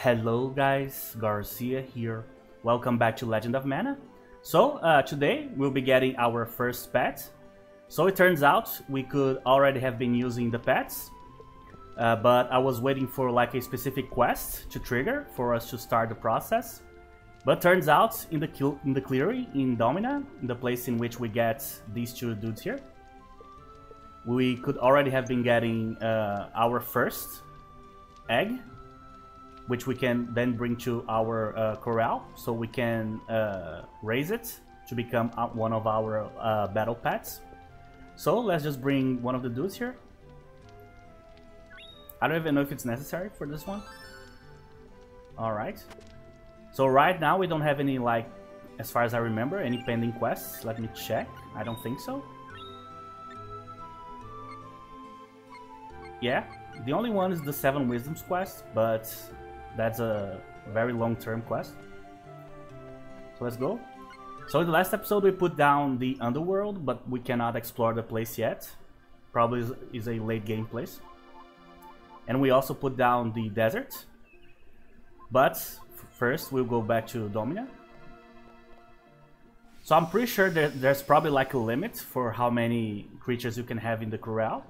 Hello guys, Garcia here. Welcome back to Legend of Mana. So today we'll be getting our first pet. So it turns out we could already have been using the pets, but I was waiting for like a specific quest to trigger for us to start the process. But turns out in the clearing in Domina, in the place in which we get these two dudes here, we could already have been getting our first egg, which we can then bring to our corral, so we can raise it to become one of our battle pets. So let's just bring one of the dudes here. I don't even know if it's necessary for this one. Alright. So right now we don't have any, like, as far as I remember, any pending quests. Let me check. I don't think so. Yeah, the only one is the 7 Wisdoms quest, but that's a very long-term quest. So let's go. So in the last episode we put down the underworld, but we cannot explore the place yet. Probably is a late game place. And we also put down the desert. But first we'll go back to Domina. So I'm pretty sure that there's probably like a limit for how many creatures you can have in the corral.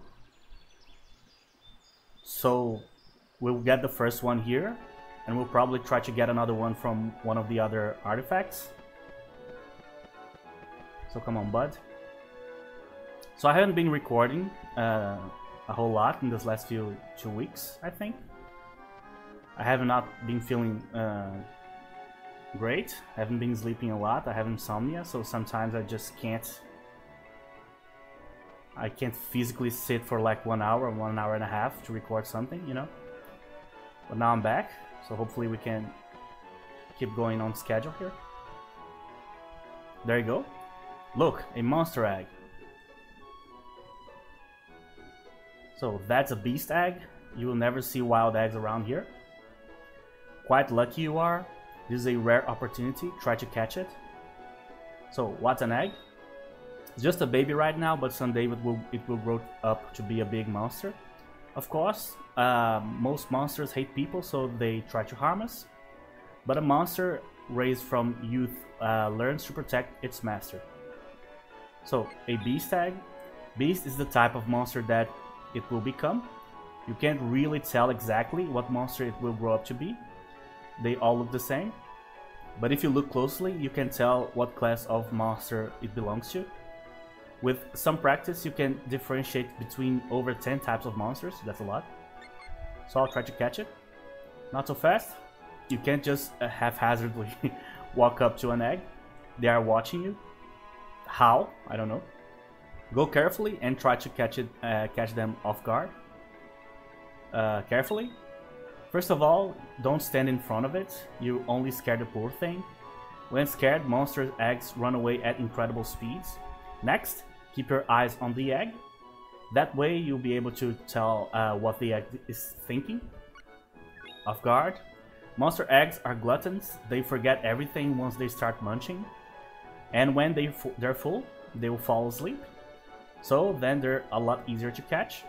So we'll get the first one here, and we'll probably try to get another one from one of the other artifacts. So come on, bud. So I haven't been recording a whole lot in this last 2 weeks, I think. I have not been feeling great. I haven't been sleeping a lot. I have insomnia, so sometimes I just can't physically sit for like 1 hour, 1 hour and a half to record something, you know. But now I'm back, so hopefully we can keep going on schedule here. There you go. Look, a monster egg. So that's a beast egg. You will never see wild eggs around here. Quite lucky you are. This is a rare opportunity. Try to catch it. So what's an egg? It's just a baby right now, but someday it will grow up to be a big monster. Of course, most monsters hate people, so they try to harm us. But a monster raised from youth learns to protect its master. So, a beast egg. Beast is the type of monster that it will become. You can't really tell exactly what monster it will grow up to be. They all look the same. But if you look closely, you can tell what class of monster it belongs to. With some practice, you can differentiate between over 10 types of monsters. That's a lot. So I'll try to catch it. Not so fast. You can't just haphazardly walk up to an egg. They are watching you. How? I don't know. Go carefully and try to catch them off guard. Carefully. First of all, don't stand in front of it. You only scare the poor thing. When scared, monster eggs run away at incredible speeds. Next, keep your eyes on the egg. That way you'll be able to tell what the egg is thinking. Off guard. Monster eggs are gluttons. They forget everything once they start munching. And when they're full, they will fall asleep. So then they're a lot easier to catch.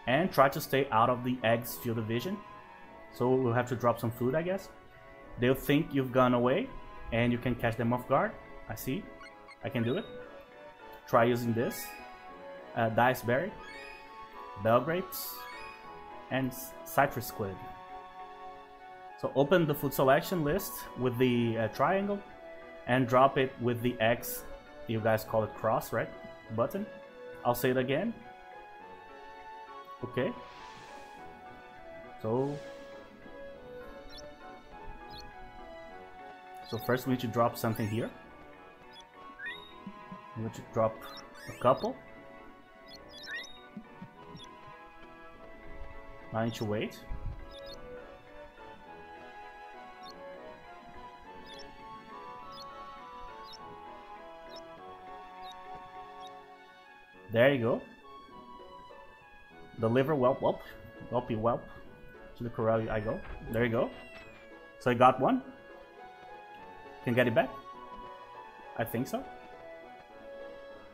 And try to stay out of the egg's field of vision. So we'll have to drop some food, I guess. They'll think you've gone away and you can catch them off guard. I see. I can do it. Try using this. Dice berry, bell grapes, and citrus squid. So open the food selection list with the triangle and drop it with the X, you guys call it cross, right? Button. I'll say it again. Okay. So first we need to drop something here. We need to drop a couple. I need to wait. There you go. Deliver whelp whelp. Whelpy whelp. To the corral I go. There you go. So I got one. Can get it back? I think so.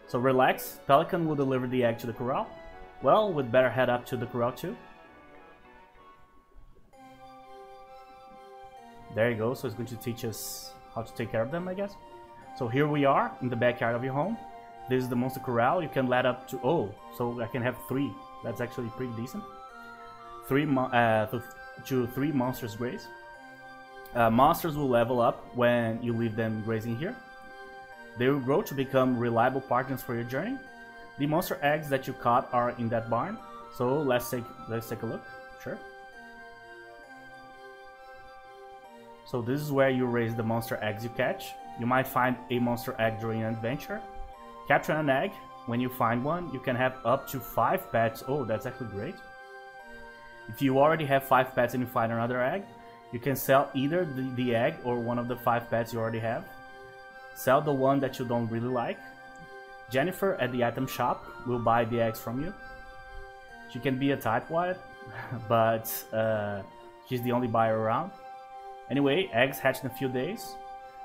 So relax. Pelican will deliver the egg to the corral. Well, we'd better head up to the corral too. There you go. So it's going to teach us how to take care of them, I guess. So here we are in the backyard of your home. This is the monster corral. You can let up to, oh, so I can have 3. That's actually pretty decent. 3 monsters graze. Monsters will level up when you leave them grazing here. They will grow to become reliable partners for your journey. The monster eggs that you caught are in that barn. So let's take a look. Sure. So this is where you raise the monster eggs you catch. You might find a monster egg during an adventure. Capture an egg. When you find one, you can have up to 5 pets. Oh, that's actually great. If you already have 5 pets and you find another egg, you can sell either the egg or one of the 5 pets you already have. Sell the one that you don't really like. Jennifer at the item shop will buy the eggs from you. She can be a tightwad, but she's the only buyer around. Anyway, eggs hatch in a few days.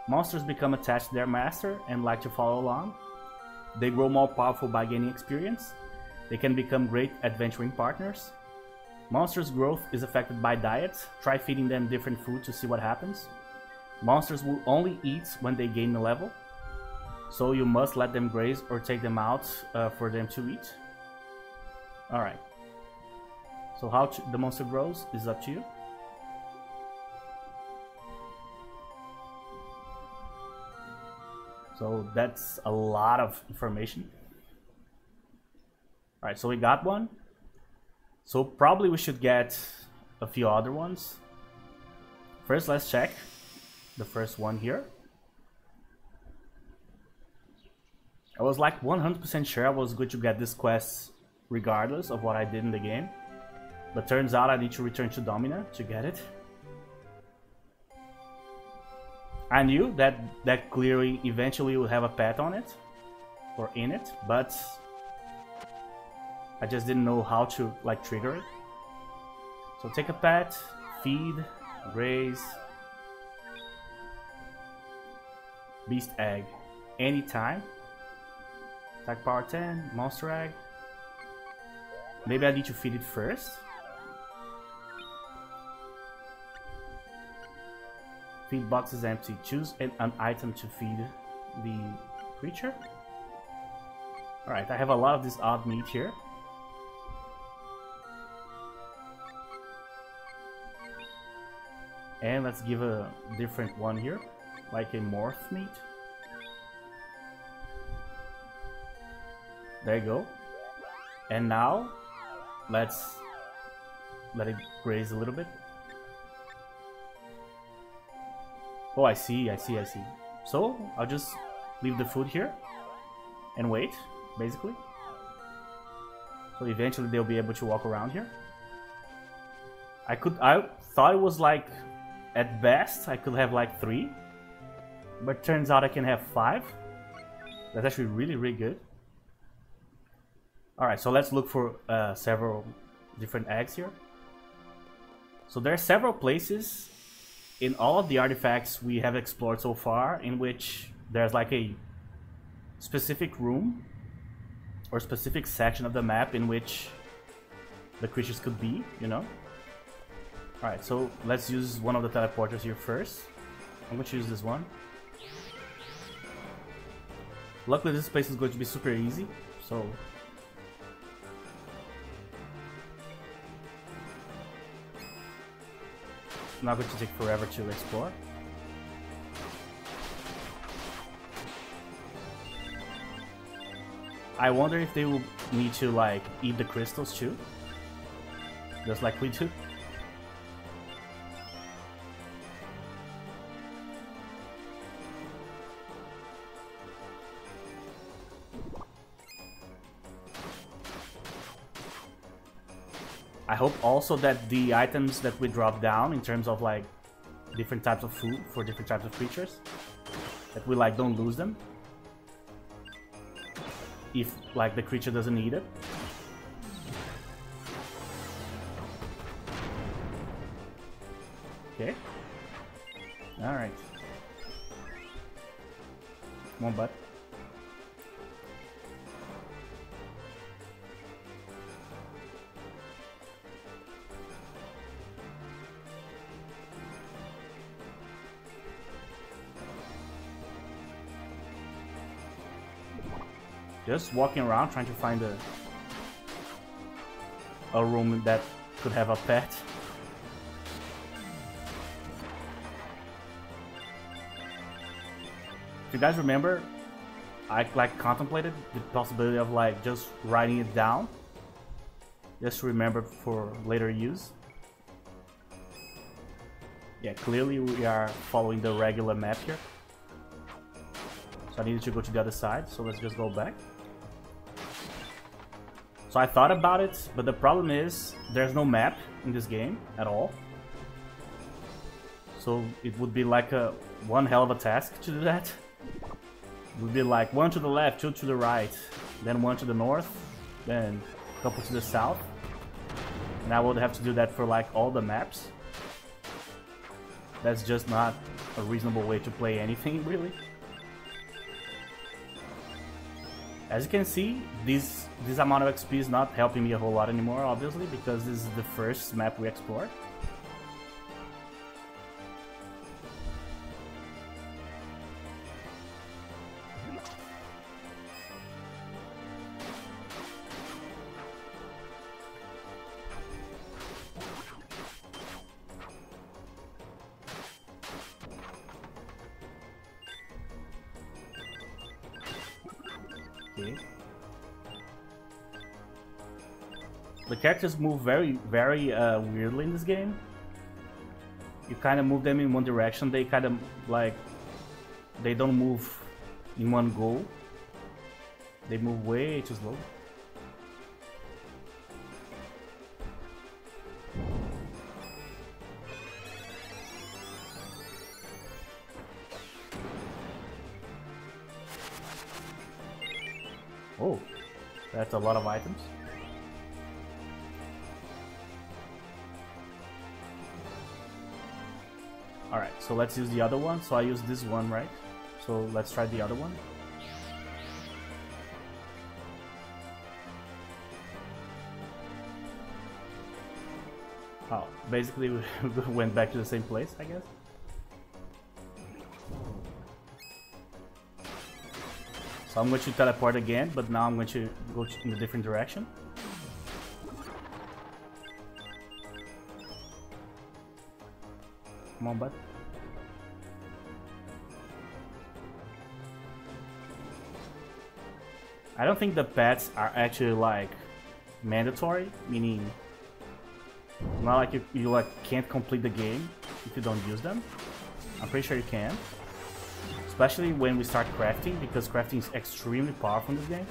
Monsters become attached to their master and like to follow along. They grow more powerful by gaining experience. They can become great adventuring partners. Monsters' growth is affected by diet. Try feeding them different food to see what happens. Monsters will only eat when they gain a level, so you must let them graze or take them out for them to eat. Alright. So how the monster grows is up to you. So that's a lot of information. Alright, so we got one. So probably we should get a few other ones. First, let's check the first one here. I was like 100% sure I was going to get this quest regardless of what I did in the game. But turns out I need to return to Domina to get it. I knew that clearly eventually will have a pet on it, or in it, but I just didn't know how to like trigger it. So take a pet, feed, graze, beast egg, anytime. Attack power 10, monster egg. Maybe I need to feed it first. Feed box is empty. Choose an item to feed the creature. Alright, I have a lot of this odd meat here. And let's give a different one here, like a morph meat. There you go. And now, let's let it graze a little bit. Oh, I see. So, I'll just leave the food here and wait, basically. So eventually they'll be able to walk around here. I thought it was like, at best, I could have like 3. But turns out I can have 5. That's actually really, really good. Alright, so let's look for several different eggs here. So there are several places in all of the artifacts we have explored so far in which there's like a specific room or specific section of the map in which the creatures could be, you know? Alright, so let's use one of the teleporters here first. I'm going to use this one. Luckily this place is going to be super easy, so... not going to take forever to explore. I wonder if they will need to like eat the crystals too, just like we do. I hope also that the items that we drop down in terms of like different types of food for different types of creatures, that we like don't lose them if like the creature doesn't eat it. Okay. Alright. Come on, bud. Just walking around trying to find a room that could have a pet. If you guys remember, I like contemplated the possibility of like just writing it down, just to remember for later use. Yeah, clearly we are following the regular map here. So I needed to go to the other side, so let's just go back. So I thought about it, but the problem is there's no map in this game at all. So it would be like one hell of a task to do that. It would be like one to the left, two to the right, then one to the north, then a couple to the south. And I would have to do that for like all the maps. That's just not a reasonable way to play anything, really. As you can see, this amount of XP is not helping me a whole lot anymore, obviously, because this is the first map we explored. Okay. The characters move very weirdly in this game. You kind of move them in one direction, they kind of like, they don't move in one go. They move way too slow. Oh, that's a lot of items. Alright, so let's use the other one. So I used this one, right? So let's try the other one. Oh, basically we went back to the same place, I guess. So I'm going to teleport again, but now I'm going to go in a different direction. Come on, bud. I don't think the pets are actually like mandatory, meaning not like you like can't complete the game if you don't use them. I'm pretty sure you can. Especially when we start crafting, because crafting is extremely powerful in this game.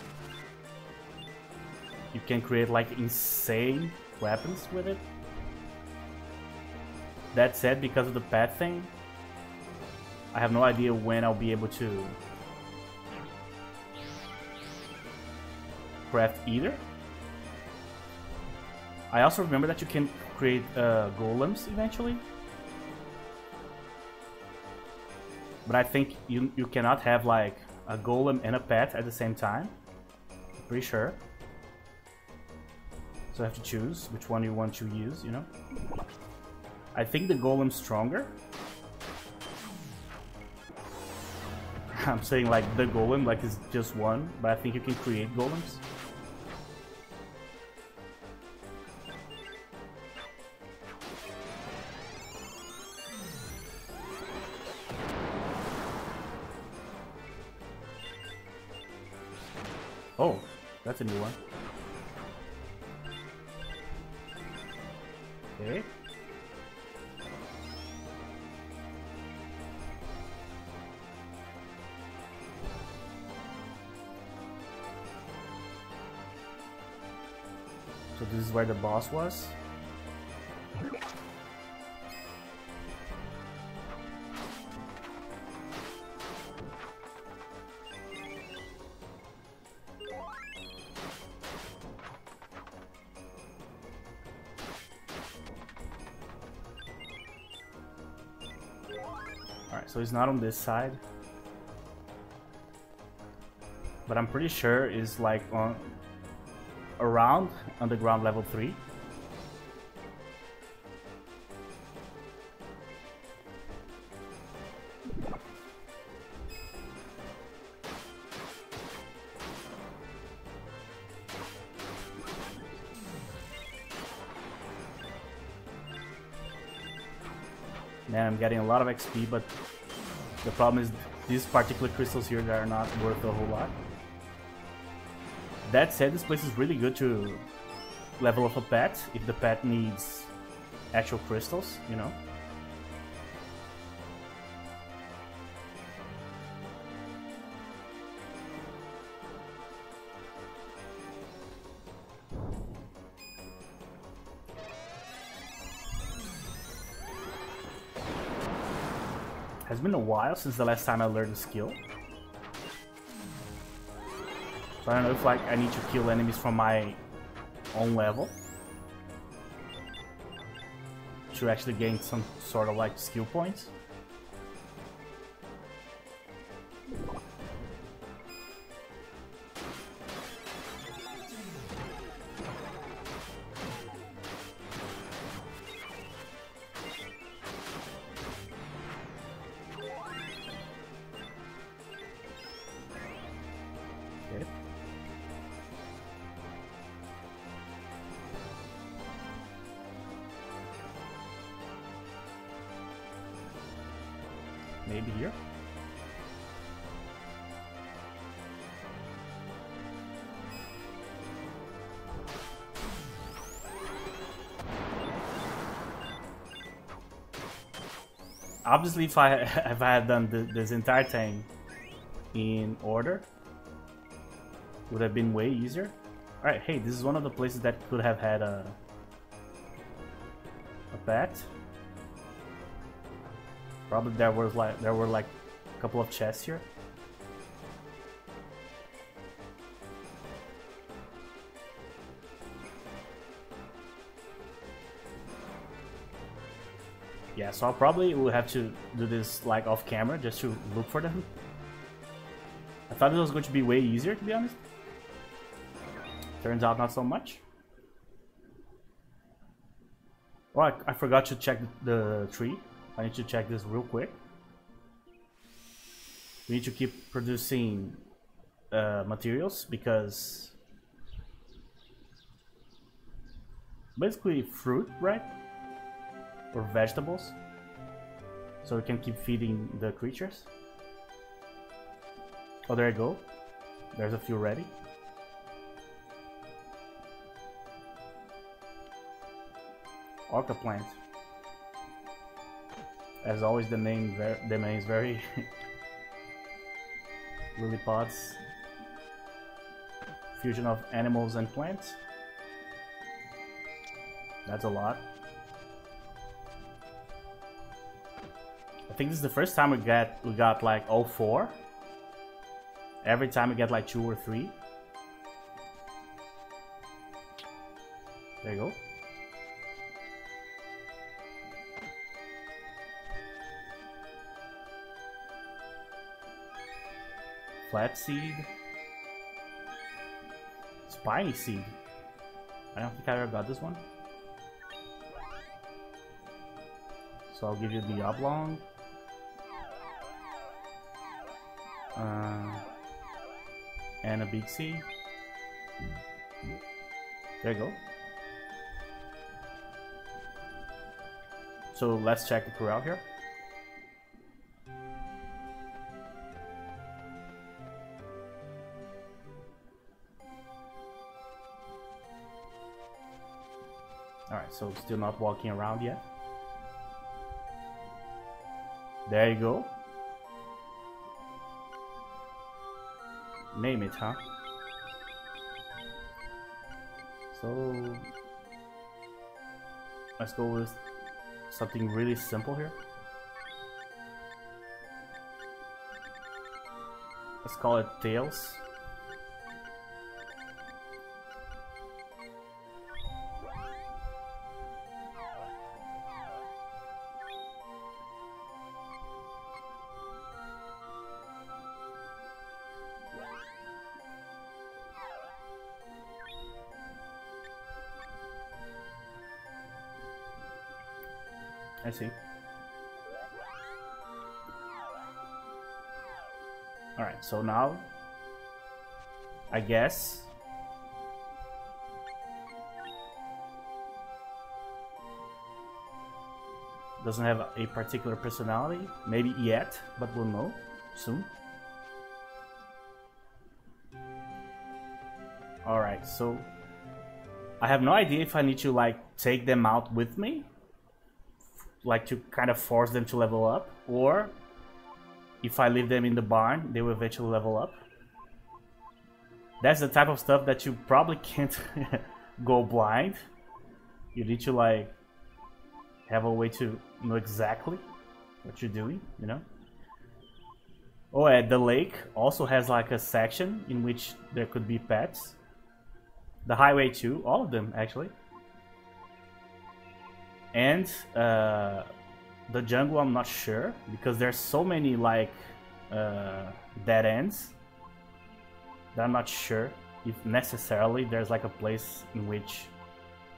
You can create like insane weapons with it. That said, because of the pet thing, I have no idea when I'll be able to craft either. I also remember that you can create golems eventually. But I think you cannot have like a golem and a pet at the same time. I'm pretty sure. So I have to choose which one you want to use, you know? I think the golem's stronger. I'm saying like the golem, like it's just one, but I think you can create golems. Oh, that's a new one. Okay. So this is where the boss was. Alright, so he's not on this side. But I'm pretty sure it's like on around underground level 3. Man, I'm getting a lot of XP, but the problem is these particular crystals here that are not worth a whole lot. That said, this place is really good to level up a pet if the pet needs actual crystals, you know. Has been a while since the last time I learned the skill. So I don't know if like I need to kill enemies from my own level to actually gain some sort of like skill points. Okay. Maybe here. Obviously, if I had done this entire thing in order, would have been way easier. All right, hey, this is one of the places that could have had a pet. Probably there were like a couple of chests here. Yeah, so I probably will have to do this like off camera just to look for them. I thought it was going to be way easier, to be honest. Turns out not so much. Oh, I forgot to check the tree. I need to check this real quick. We need to keep producing materials because basically fruit, right? Or vegetables. So we can keep feeding the creatures. Oh, there you go. There's a few ready. Orca plant. As always, the name is very lily pods. Fusion of animals and plants. That's a lot. I think this is the first time we got like all 4. Every time we get like 2 or 3. There you go. Flat seed. Spiny seed. I don't think I ever got this one. So I'll give you the oblong. And a big seed. There you go. So let's check the corral here. Alright, so still not walking around yet. There you go. Name it, huh? So let's go with something really simple here. Let's call it Tails. I see. Alright, so now I guess Doesn't have a particular personality. Maybe yet, but we'll know soon. Alright, so I have no idea if I need to like take them out with me, like to kind of force them to level up, or if I leave them in the barn, they will eventually level up. That's the type of stuff that you probably can't go blind. You need to like have a way to know exactly what you're doing, you know? Oh, and the lake also has like a section in which there could be pets. The highway too, all of them actually. And the jungle, I'm not sure, because there's so many like dead ends that I'm not sure if necessarily there's like a place in which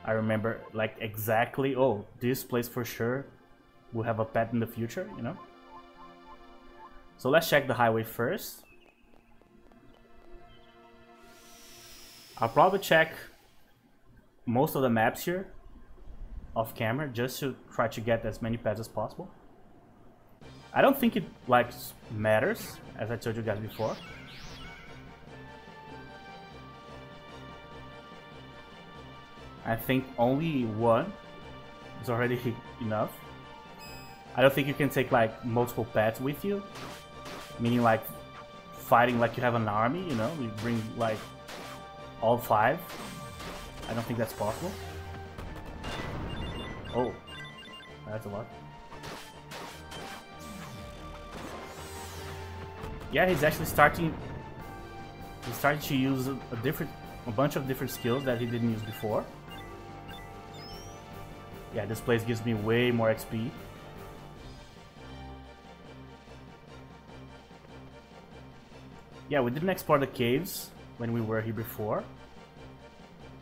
I remember like exactly, oh, this place for sure will have a pet in the future, you know? So let's check the highway first. I'll probably check most of the maps here off camera just to try to get as many pets as possible. I don't think it like matters, as I told you guys before. I think only one is already enough. I don't think you can take like multiple pets with you, meaning like fighting like you have an army, you know, you bring like all 5. I don't think that's possible. Oh, that's a lot. Yeah, he's actually starting. He's starting to use a bunch of different skills that he didn't use before. Yeah, this place gives me way more XP. Yeah, we didn't explore the caves when we were here before.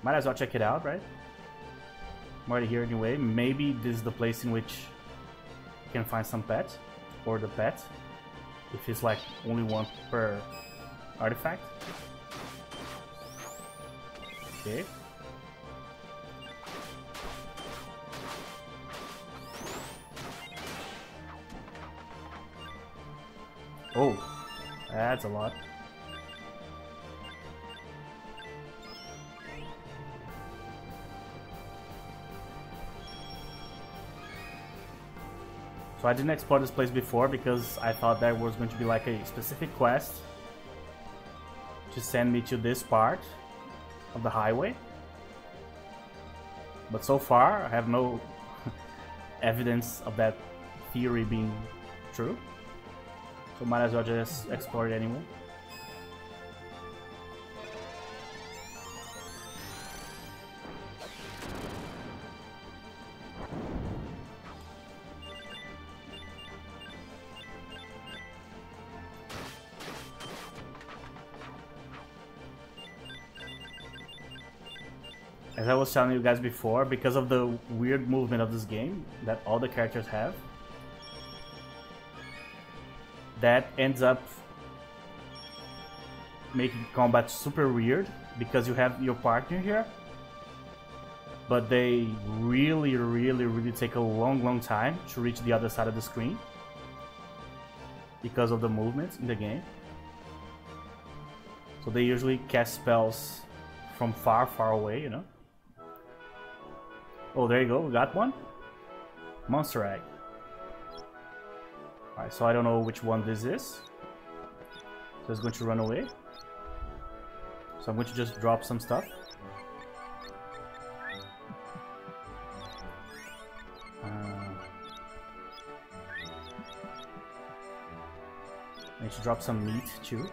Might as well check it out, right? I'm already here anyway. Maybe this is the place in which you can find some pet, or the pet, if it's like only one per artifact. Okay. Oh, that's a lot. So I didn't explore this place before because I thought there was going to be like a specific quest to send me to this part of the highway. But so far I have no evidence of that theory being true. So might as well just explore it anyway. As I was telling you guys before, because of the weird movement of this game that all the characters have, that ends up making combat super weird because you have your partner here, but they really take a long time to reach the other side of the screen because of the movements in the game. So they usually cast spells from far away, you know. Oh, there you go, we got one. Monster egg. Alright, so I don't know which one this is. So it's going to run away. So I'm going to just drop some stuff. I need to drop some meat too.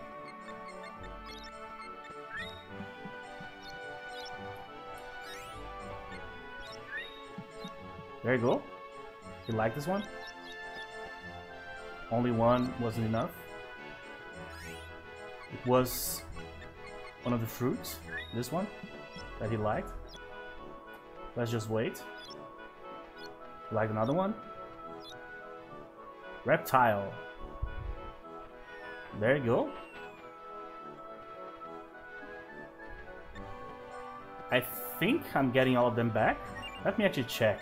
There you go. You like this one? Only one wasn't enough. It was one of the fruits, this one, that he liked. Let's just wait. You like another one? Reptile. There you go. I think I'm getting all of them back. Let me actually check.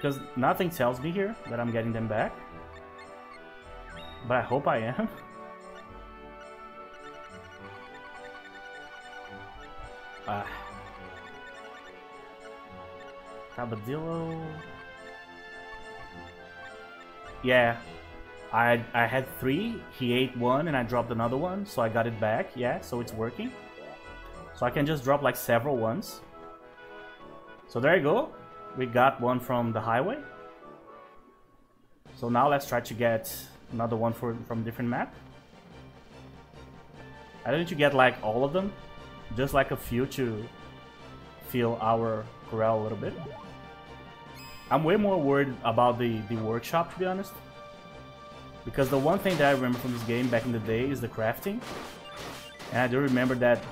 Because nothing tells me here that I'm getting them back. But I hope I am. Cabadillo. Yeah. I had 3, he ate 1 and I dropped another one, so I got it back, yeah, so it's working. So I can just drop like several ones. So there you go. We got one from the highway. So now let's try to get another one from different map. I don't need to get like all of them, just like a few to fill our corral a little bit. I'm way more worried about the workshop, to be honest. Because the one thing that I remember from this game back in the day is the crafting. And I do remember that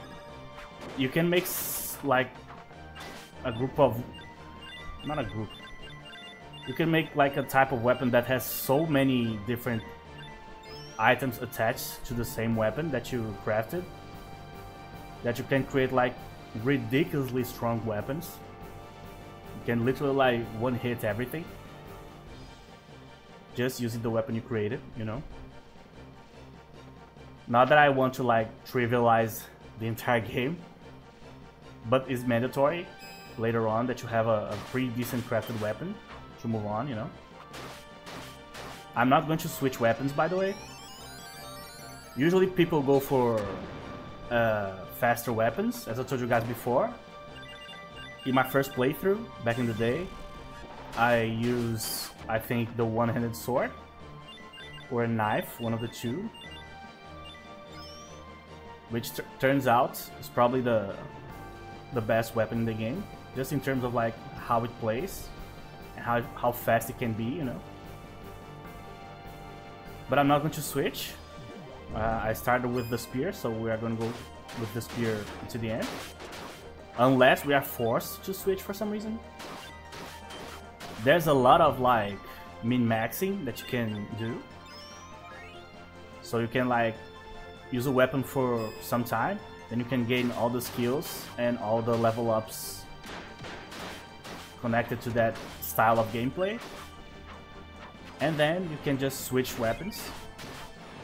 you can make like a group of... not a group. You can make like a type of weapon that has so many different items attached to the same weapon that you crafted, that you can create like ridiculously strong weapons. You can literally like one-hit everything just using the weapon you created, you know. Not that I want to like trivialize the entire game, but it's mandatory later on that you have a pretty decent crafted weapon to move on, you know. I'm not going to switch weapons, by the way. Usually people go for faster weapons, as I told you guys before. In my first playthrough, back in the day, I used, I think, the one-handed sword or a knife, one of the two, which turns out is probably the best weapon in the game, just in terms of like how it plays and how fast it can be, you know. But I'm not going to switch. I started with the spear, so we are going to go with the spear to the end, unless we are forced to switch for some reason. There's a lot of like min-maxing that you can do. So you can like use a weapon for some time, then you can gain all the skills and all the level ups connected to that style of gameplay. And then you can just switch weapons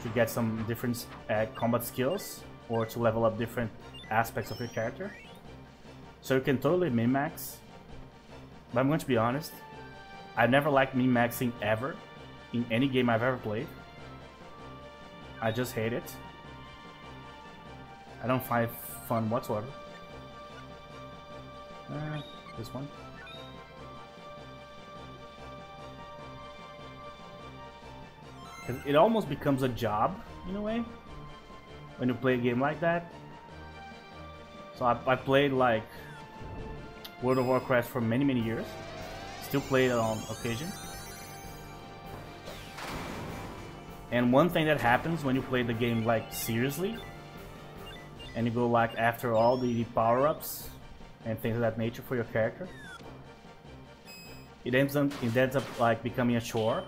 to get some different combat skills or to level up different aspects of your character. So you can totally min-max. But I'm going to be honest, I never liked min-maxing ever in any game I've ever played. I just hate it. I don't find it fun whatsoever. This one. It almost becomes a job in a way when you play a game like that. So I played like World of Warcraft for many years. Still play it on occasion. And one thing that happens when you play the game like seriously, and you go like after all the power-ups and things of that nature for your character, it ends up like becoming a chore,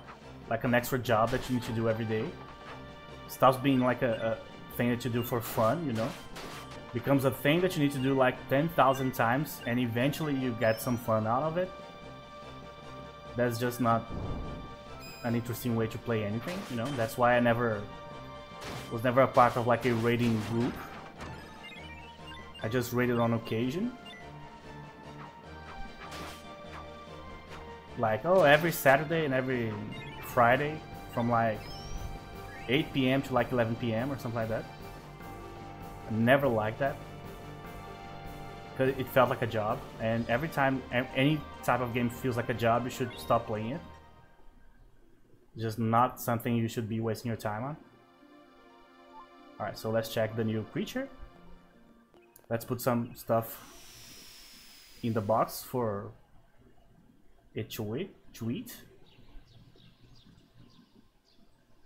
like an extra job that you need to do every day. It stops being like a thing that you do for fun, you know. Becomes a thing that you need to do like 10,000 times, and eventually you get some fun out of it. That's just not an interesting way to play anything, you know. That's why I was never a part of like a raiding group. I just raided on occasion. Like, oh, every Saturday and every Friday from like 8 PM to like 11 PM or something like that. I never liked that, because it felt like a job, and every time any type of game feels like a job, you should stop playing it. It's just not something you should be wasting your time on. Alright, so let's check the new creature. Let's put some stuff in the box for it to eat.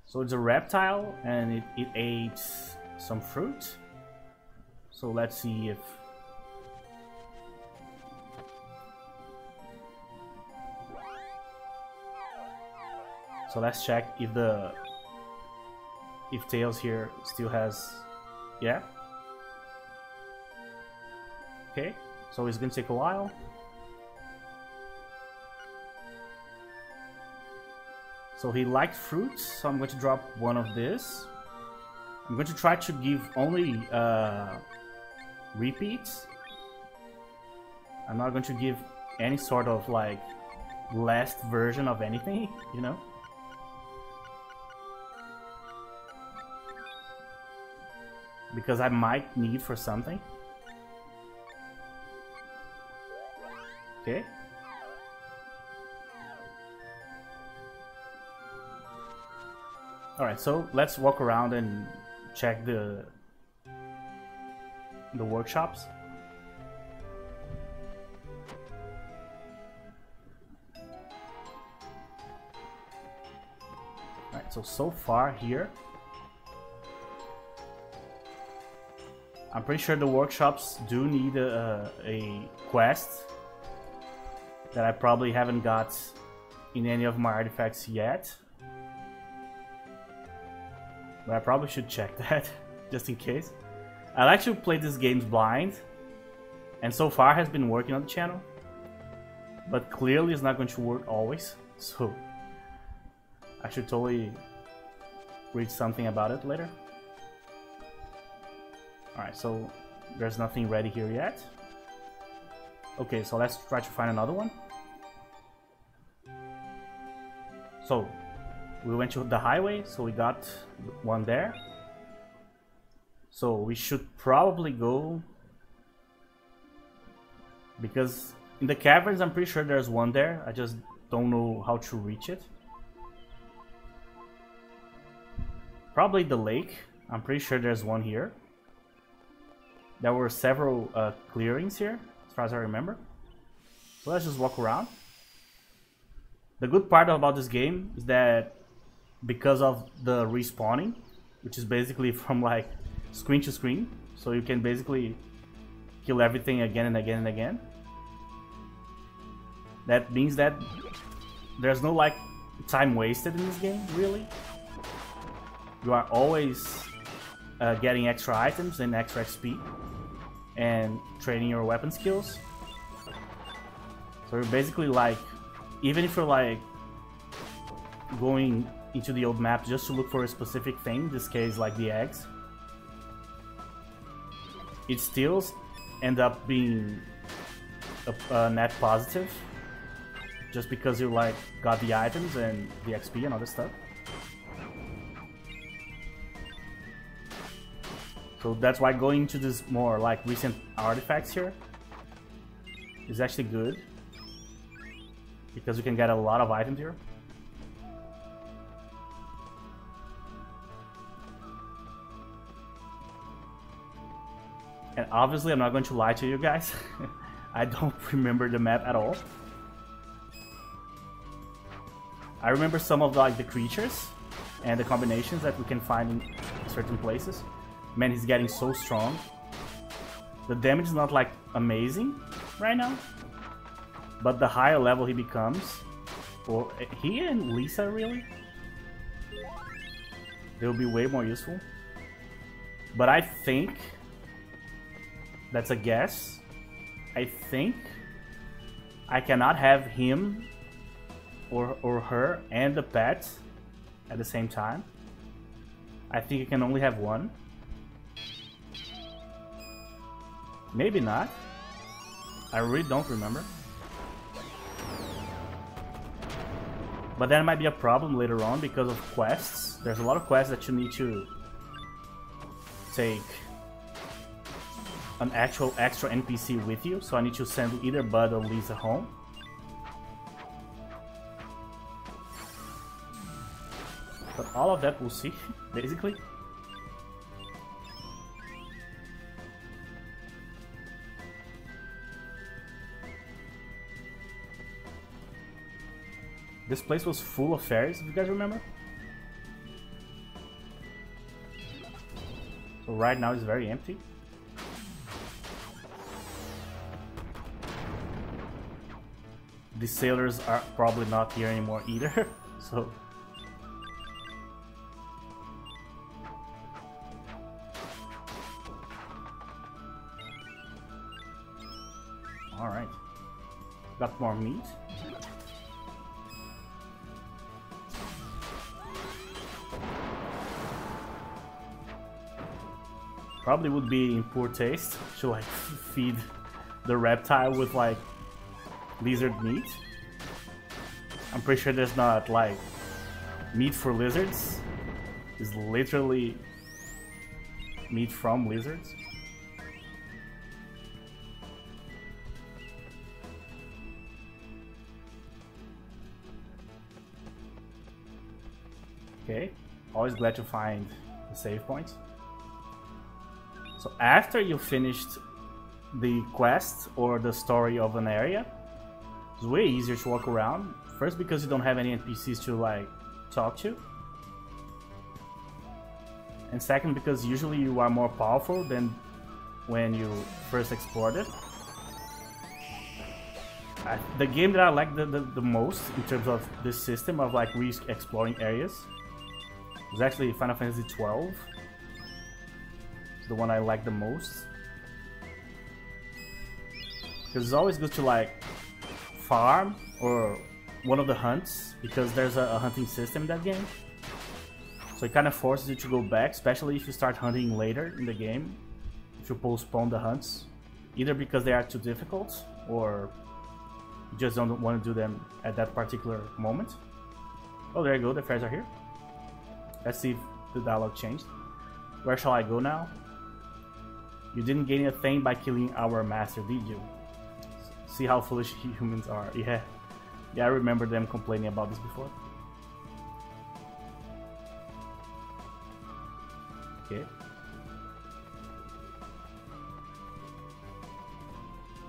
So it's a reptile, and it ate some fruit. So let's see if... So let's check if Tails here still has... Yeah. Okay, so it's gonna take a while. So he liked fruits, so I'm going to drop one of this. I'm going to try to give only repeats. I'm not going to give any sort of like last version of anything, you know? Because I might need for something. Okay. Alright, so let's walk around and check the workshops. Alright, so far here, I'm pretty sure the workshops do need a quest that I probably haven't got in any of my artifacts yet. But I probably should check that, just in case. I like to play these games blind, and so far has been working on the channel. But clearly it's not going to work always, so I should totally read something about it later. Alright, so there's nothing ready here yet. Okay, so let's try to find another one. So, we went to the highway, so we got one there. So we should probably go... Because in the caverns I'm pretty sure there's one there, I just don't know how to reach it. Probably the lake, I'm pretty sure there's one here. There were several clearings here, as far as I remember. So let's just walk around. The good part about this game is that because of the respawning, which is basically from like screen to screen, so you can basically kill everything again and again and again. That means that there's no like time wasted in this game, really. You are always getting extra items and extra XP and training your weapon skills. So you're basically like, even if you're like going into the old map just to look for a specific thing, in this case like the eggs, it still end up being a net positive just because you like got the items and the XP and other stuff. So that's why going into this more like recent artifacts here is actually good, because you can get a lot of items here. And obviously I'm not going to lie to you guys, I don't remember the map at all. I remember some of like the creatures and the combinations that we can find in certain places. Man, he's getting so strong. The damage is not like amazing right now, but the higher level he becomes, or he and Lisa really, they'll be way more useful. But I think, that's a guess, I think I cannot have him or her and the pet at the same time. I think you can only have one. Maybe not. I really don't remember. But that might be a problem later on because of quests. There's a lot of quests that you need to take an actual extra NPC with you, so I need to send either Bud or Lisa home. But all of that we'll see, basically. This place was full of fairies, if you guys remember. So right now it's very empty. The sailors are probably not here anymore either, so... Alright. Got more meat. Probably would be in poor taste to like feed the reptile with like lizard meat. I'm pretty sure there's not like meat for lizards. It's literally meat from lizards. Okay, always glad to find the save points. So after you finished the quest or the story of an area, it's way easier to walk around. First because you don't have any NPCs to like talk to. And second because usually you are more powerful than when you first explored it. The game that I like the most in terms of this system of like re-exploring areas is actually Final Fantasy 12. It's the one I like the most. Because it's always good to like farm or one of the hunts, because there's a hunting system in that game. So it kind of forces you to go back, especially if you start hunting later in the game. If you postpone the hunts, either because they are too difficult or you just don't want to do them at that particular moment. Oh, there you go, the fairies are here. Let's see if the dialogue changed. Where shall I go now? You didn't gain a thing by killing our master, did you? See how foolish humans are. Yeah, I remember them complaining about this before. Okay.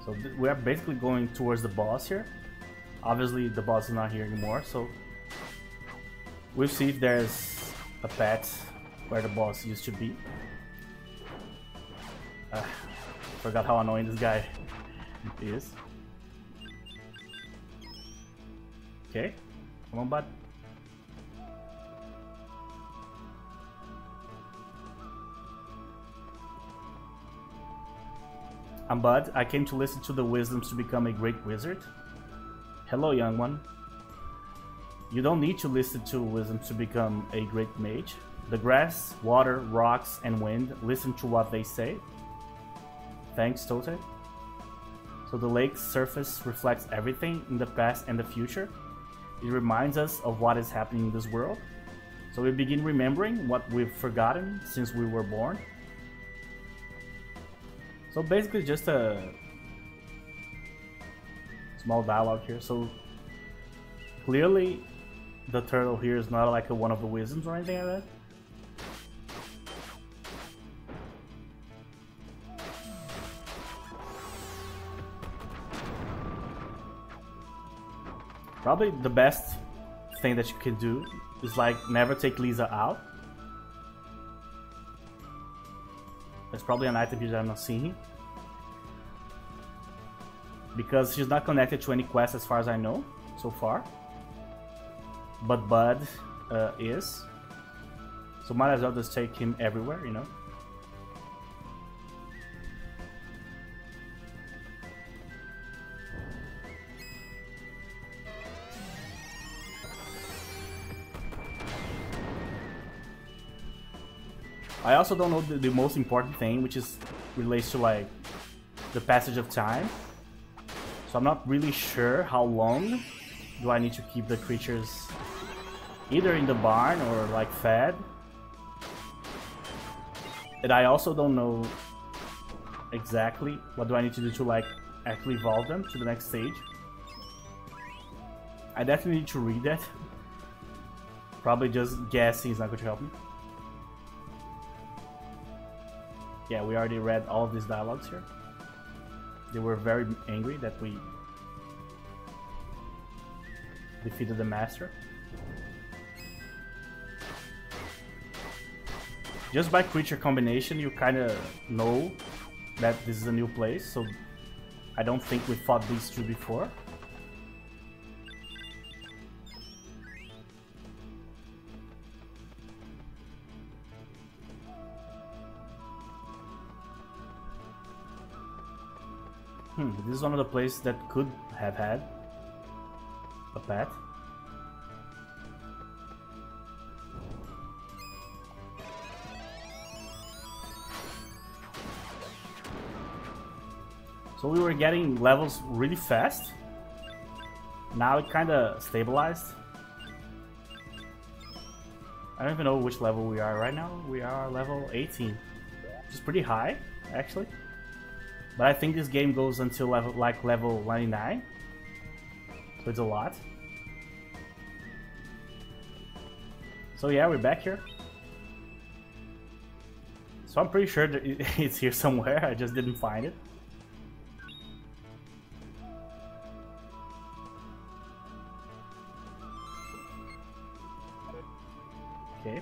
So we are basically going towards the boss here. Obviously the boss is not here anymore, so we'll see if there's a path where the boss used to be. Forgot how annoying this guy is. Okay, come on, bud. I'm Bud. I came to listen to the wisdoms to become a great wizard. Hello, young one. You don't need to listen to wisdoms to become a great mage. The grass, water, rocks, and wind listen to what they say. Thanks, Tote. So the lake's surface reflects everything in the past and the future. It reminds us of what is happening in this world. So we begin remembering what we've forgotten since we were born. So basically just a small dialogue here. So clearly the turtle here is not like one of the wisdoms or anything like that. Probably the best thing that you can do is like never take Lisa out. There's probably an item here that I'm not seeing. Because she's not connected to any quest as far as I know, so far. But Bud is. So might as well just take him everywhere, you know. I also don't know the most important thing, which is relates to like the passage of time. So I'm not really sure how long do I need to keep the creatures either in the barn or like fed. And I also don't know exactly what do I need to do to like actually evolve them to the next stage. I definitely need to read that. Probably just guessing is not going to help me. Yeah, we already read all of these dialogues here. They were very angry that we defeated the master. Just by creature combination, you kind of know that this is a new place, so I don't think we fought these two before. This is one of the places that could have had a pet. So we were getting levels really fast. Now it kind of stabilized. I don't even know which level we are right now. We are level 18, which is pretty high, actually. But I think this game goes until level 99, so it's a lot. So yeah, we're back here. So I'm pretty sure that it's here somewhere. I just didn't find it. Okay.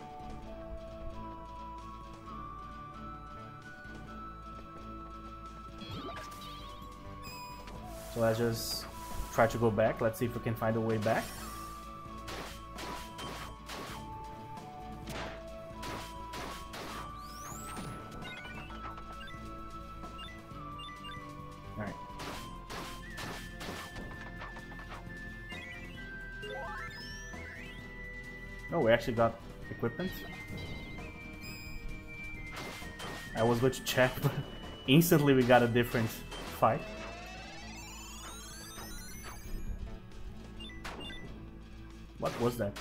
So let's just try to go back. Let's see if we can find a way back. Alright. Oh, we actually got equipment. I was going to check, but instantly we got a different fight. What was that?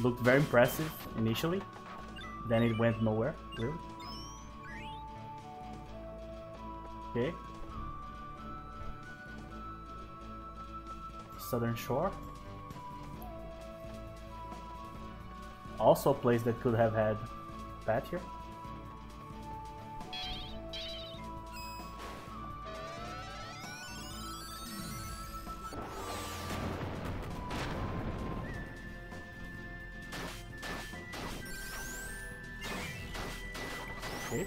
Looked very impressive initially, then it went nowhere, really. Okay. Southern Shore. Also a place that could have had Pat here. Okay.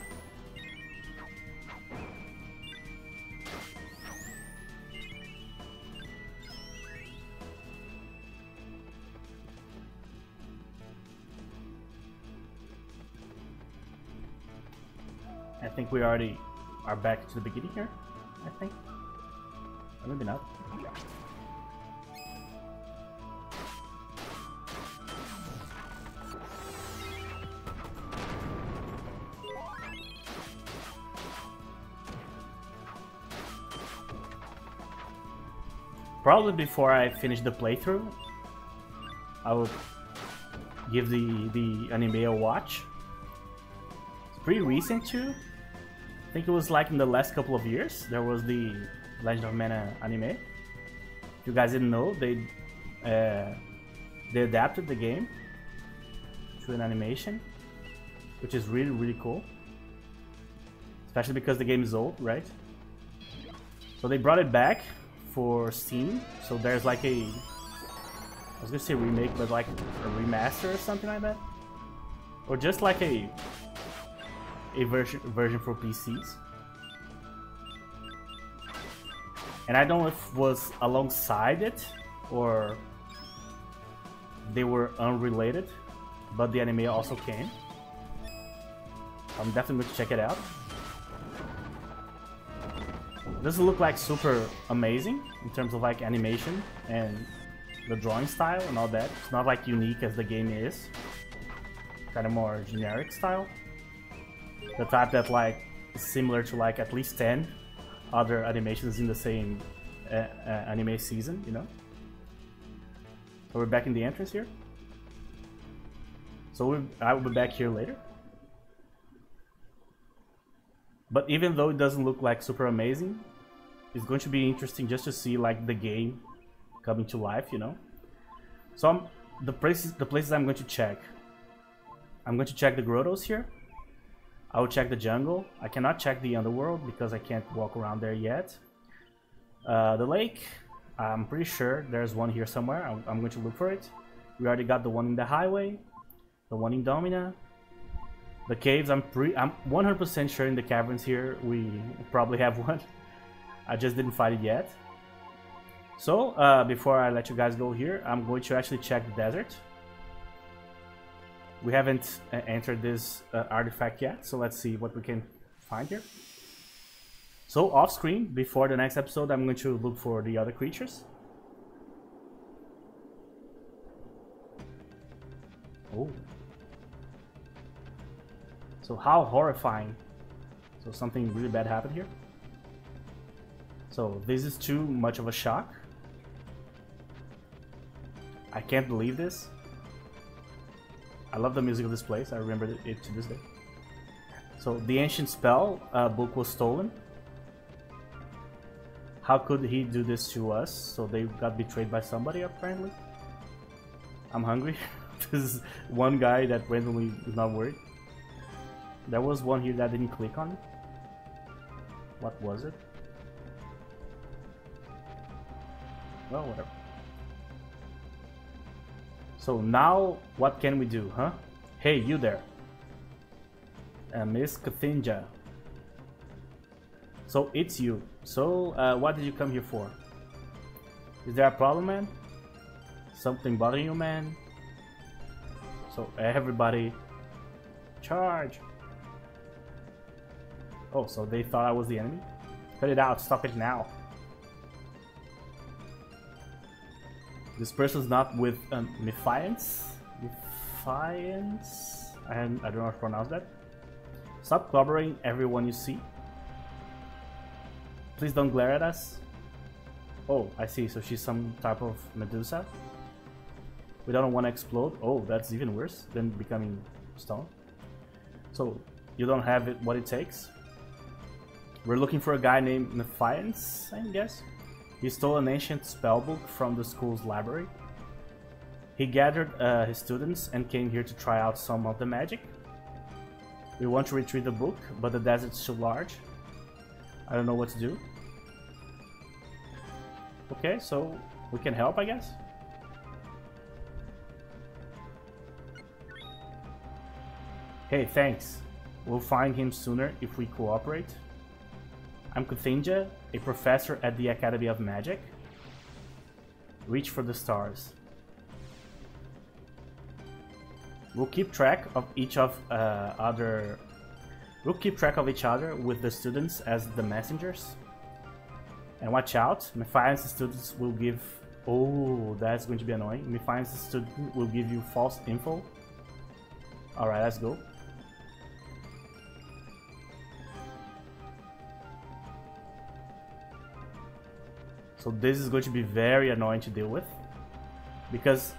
I think we already are back to the beginning here, I think. Or maybe not. Probably before I finish the playthrough, I will give the anime a watch. It's pretty recent too. I think it was like in the last couple of years there was the Legend of Mana anime. If you guys didn't know, they adapted the game to an animation, which is really cool. Especially because the game is old, right? So they brought it back for Steam. So there's like a, I was gonna say remake, but like a remaster or something like that, or just like a version for PCs. And I don't know if it was alongside it or they were unrelated, but the anime also came. I'm definitely going to check it out. Doesn't look like super amazing in terms of like animation and the drawing style and all that. It's not like unique as the game is. Kind of more generic style. The type that like is similar to like at least 10 other animations in the same anime season, you know. So we're back in the entrance here. So I will be back here later. But even though it doesn't look like super amazing, it's going to be interesting just to see like the game coming to life, you know. So the places I'm going to check. I'm going to check the grottos here. I will check the jungle. I cannot check the underworld because I can't walk around there yet. The lake, I'm pretty sure there's one here somewhere. I'm going to look for it. We already got the one in the highway, the one in Domina. The caves, I'm 100% sure in the caverns here we probably have one. I just didn't find it yet. So before I let you guys go here, I'm going to actually check the desert. We haven't entered this artifact yet, so let's see what we can find here. So off screen, before the next episode, I'm going to look for the other creatures. Oh. So how horrifying. So something really bad happened here. So this is too much of a shock. I can't believe this. I love the music of this place. I remember it to this day. So the ancient spell book was stolen. How could he do this to us? So they got betrayed by somebody apparently. I'm hungry. This is one guy that randomly is not worried. There was one here that I didn't click on. What was it? Well, whatever. So now, what can we do, huh? Hey, you there. Miss Kathinja. So it's you. So, what did you come here for? Is there a problem, man? Something bothering you, man? So, everybody, charge! Oh, so they thought I was the enemy? Cut it out, stop it now. This person's not with Mephiance? Mephiance? And I don't know how to pronounce that. Stop clobbering everyone you see. Please don't glare at us. Oh, I see. So she's some type of Medusa. We don't want to explode. Oh, that's even worse than becoming stone. So you don't have it, what it takes. We're looking for a guy named Mephiance, I guess. He stole an ancient spellbook from the school's library. He gathered his students and came here to try out some of the magic. We want to retrieve the book, but the desert's too large. I don't know what to do. Okay, so we can help, I guess. Hey, thanks. We'll find him sooner if we cooperate. I'm Kathinja, a professor at the Academy of Magic. Reach for the stars. We'll keep track of each other with the students as the messengers. And watch out, Mephiance's students will give... Oh, that's going to be annoying. Mephiance's student will give you false info. Alright, let's go. So this is going to be very annoying to deal with, because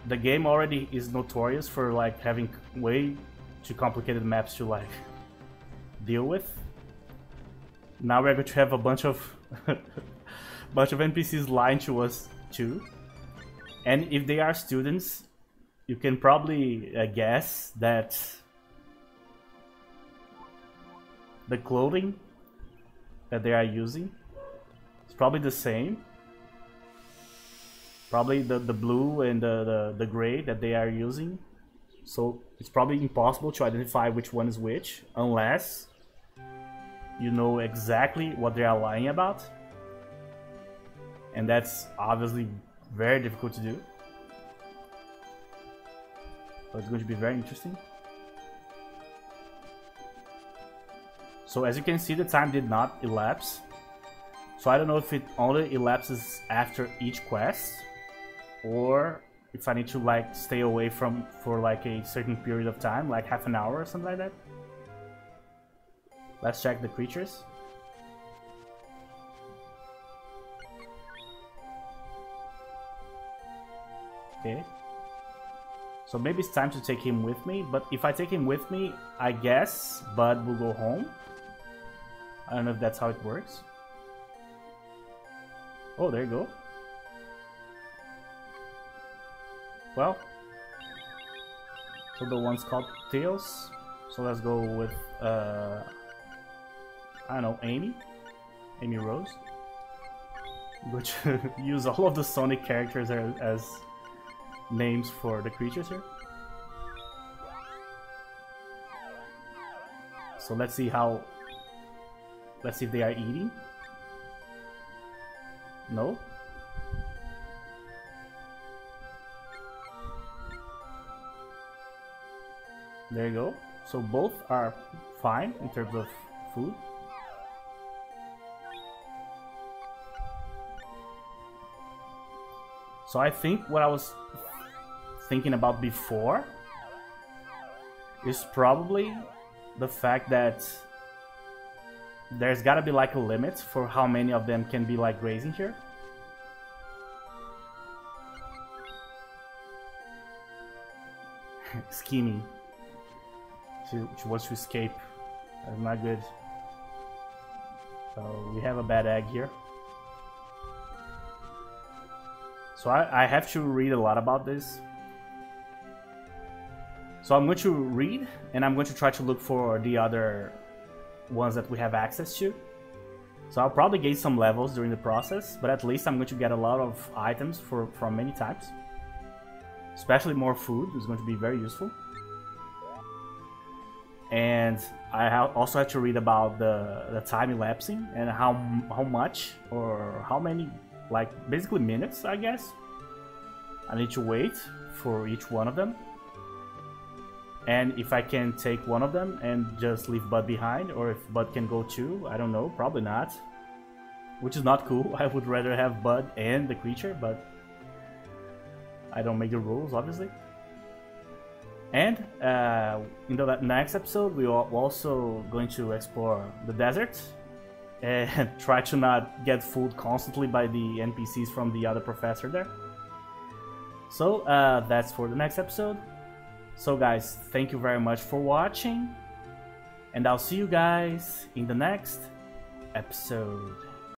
the game already is notorious for like having way too complicated maps to like deal with. Now we're going to have a bunch of NPCs lying to us too, and if they are students, you can probably guess that the clothing that they are using is probably the same. Probably the blue and the gray that they are using. So it's probably impossible to identify which one is which unless you know exactly what they are lying about. And that's obviously very difficult to do. So it's going to be very interesting. So as you can see, the time did not elapse. So I don't know if it only elapses after each quest, or if I need to like stay away for like a certain period of time, like half an hour or something like that. Let's check the creatures. Okay. So maybe it's time to take him with me, but if I take him with me, I guess Bud will go home. I don't know if that's how it works. Oh, there you go. Well, so the one's called Tails. So let's go with, I don't know, Amy Rose. Which use all of the Sonic characters as names for the creatures here. So let's see if they are eating. No. There you go. So both are fine in terms of food. So I think what I was thinking about before is probably the fact that there's gotta be like a limit for how many of them can be like grazing here. Scheming. She wants to escape. That's not good. So we have a bad egg here. So I have to read a lot about this. So I'm going to read, and I'm going to try to look for the other ones that we have access to. So I'll probably gain some levels during the process, but at least I'm going to get a lot of items from many types. Especially more food is going to be very useful. And I also have to read about the time elapsing and how much or how many, like basically minutes, I guess, I need to wait for each one of them. And if I can take one of them and just leave Bud behind, or if Bud can go too, I don't know, probably not. Which is not cool. I would rather have Bud and the creature, but I don't make the rules, obviously. And in the next episode, we are also going to explore the desert and try to not get fooled constantly by the NPCs from the other professor there. So that's for the next episode. So guys, thank you very much for watching, and I'll see you guys in the next episode.